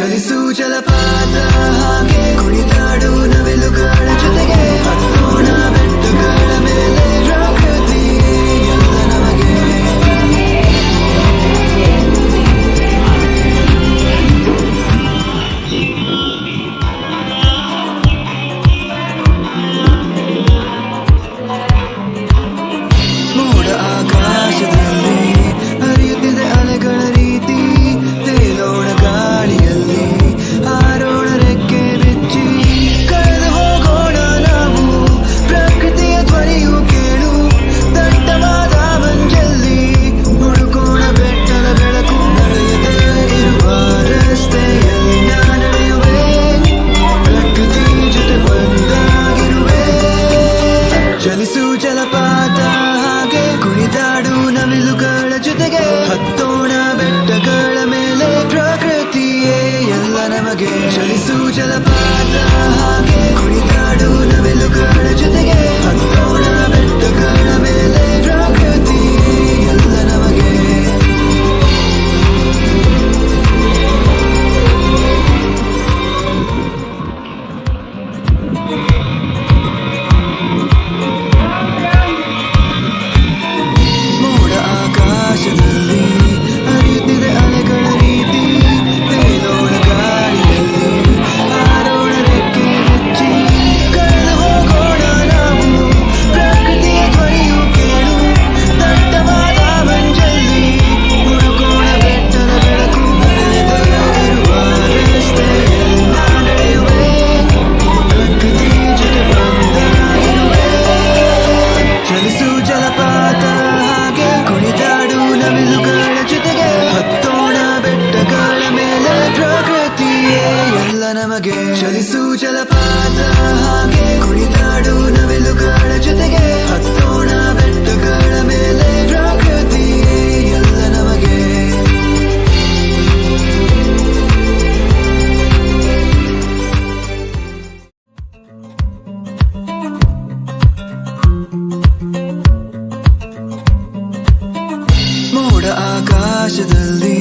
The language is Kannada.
ಚಲಿಸು ಜಲಪಾತ ಹಾಗೆ ಕುಣಿದಾಡು ನವಿಲುಗಳ ಜೊತೆಗೆ ಹತ್ತೋಣ ಬೆಟ್ಟಗಳ ಮೇಲೆ ಪ್ರಕೃತಿ ಎಲ್ಲ ನಮಗೆ ಮೋಡ ಆಕಾಶದಲ್ಲಿ ಹರಿಯುತ್ತಿದೆ ಅಲೆಗಳ ರೀತಿ ತೇಲೋಣ ಗಾಳಿಯಲ್ಲಿ ಹಾರೋಣ ರೆಕ್ಕೆ ಬಿಚ್ಚಿ ಕಳೆದು ಹೋಗೋಣ ನಾವು ಪ್ರಕೃತಿಯ ಧ್ವನಿಯು ಕೇಳು ದಟ್ಟವಾದ ಮಂಜಲ್ಲಿ ಹುಡುಕೋಣ ಬೆಟ್ಟದ ಬೆಳಕು ನಡೆಯದೇ ಇರುವ ರಸ್ತೆಯಲ್ಲಿ ನಡೆಯುವೆ ಪ್ರಕೃತಿ ಜೊತೆ ಒಂದಾಗಿರುವೆ ಚಲಿಸು ಜಲಪಾತ ಹಾಗೆ ಕುಣಿದಾಡು ನವಿಲುಗಳ ಜೊತೆಗೆ ಹತ್ತೋಣ ಬೆಟ್ಟಗಳ ಮೇಲೆ ಪ್ರಕೃತಿಯೇ ಎಲ್ಲ ನಮಗೆ ಚಲಿಸು ಜಲಪಾತ ಹಾಗೆ ಕುಣಿದಾಡು ನವಿಲುಗಳ ಜೊತೆಗೆ ಹತ್ತೋಣ ಬೆಟ್ಟಗಳ ಮೇಲೆ ಪ್ರಕೃತಿ ಎಲ್ಲ ನಮಗೆ ಮೋಡ ಆಕಾಶದಲ್ಲಿ ಹರಿಯುತ್ತಿದೆ ಅಲೆಗಳ ರೀತಿ ತೇಲೋಣ ಗಾಳಿಯಲ್ಲಿ ಹಾರೋಣ ರೆಕ್ಕೆ ಬಿಚ್ಚಿ ಕಳೆದು ಹೋಗೋಣ ನಾವು ಪ್ರಕೃತಿಯ ಧ್ವನಿಯು ಕೇಳು ದಟ್ಟವಾದ ಮಂಜಲ್ಲಿ ಹುಡುಕೋಣ ಬೆಟ್ಟದ ಬೆಳಕು ನಡೆಯದೇ ಇರುವ ರಸ್ತೆಯಲ್ಲಿ ನಡೆಯುವೆ ಪ್ರಕೃತಿ ಜೊತೆ ಒಂದಾಗಿರುವೆ ಚಲಿಸು ಜಲಪಾತ ಹಾಗೆ ಕುಣಿದಾಡು ನವಿಲುಗಳ ಜೊತೆಗೆ ಹತ್ತೋಣ ಬೆಟ್ಟಗಳ ಮೇಲೆ ಪ್ರಕೃತಿಯೇ ಎಲ್ಲ ನಮಗೆ ಚಲಿಸು ಜಲಪಾತ ಹಾಗೆ ಕುಣಿದಾಡು ನವಿಲುಗಳ ಜೊತೆಗೆ ಹತ್ತೋಣ ಬೆಟ್ಟಗಳ ಮೇಲೆ ಪ್ರಕೃತಿಯೇ ಎಲ್ಲ ನಮಗೆ ಮೋಡ ಆಕಾಶದಲ್ಲಿ